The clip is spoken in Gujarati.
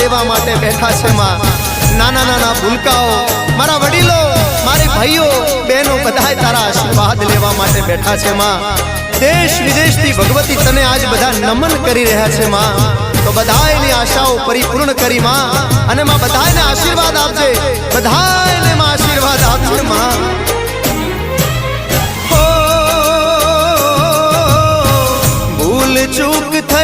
લેવા માટે બેઠા છે માં। નાના નાના ભૂલકાઓ, મારા વડીલો, મારી ભાઈઓ બહેનો બધાય તારા આશીર્વાદ લેવા માટે બેઠા છે માં। દેશ વિદેશથી ભગવતી તને આજ બધા નમન કરી રહ્યા છે માં। તો બધાયની આશાઓ પરિપૂર્ણ કરી માં, અને માં બધાયને આશીર્વાદ આપજે, બધાયને માં આશીર્વાદ આપજે માં। ભૂલ ચૂક થઈ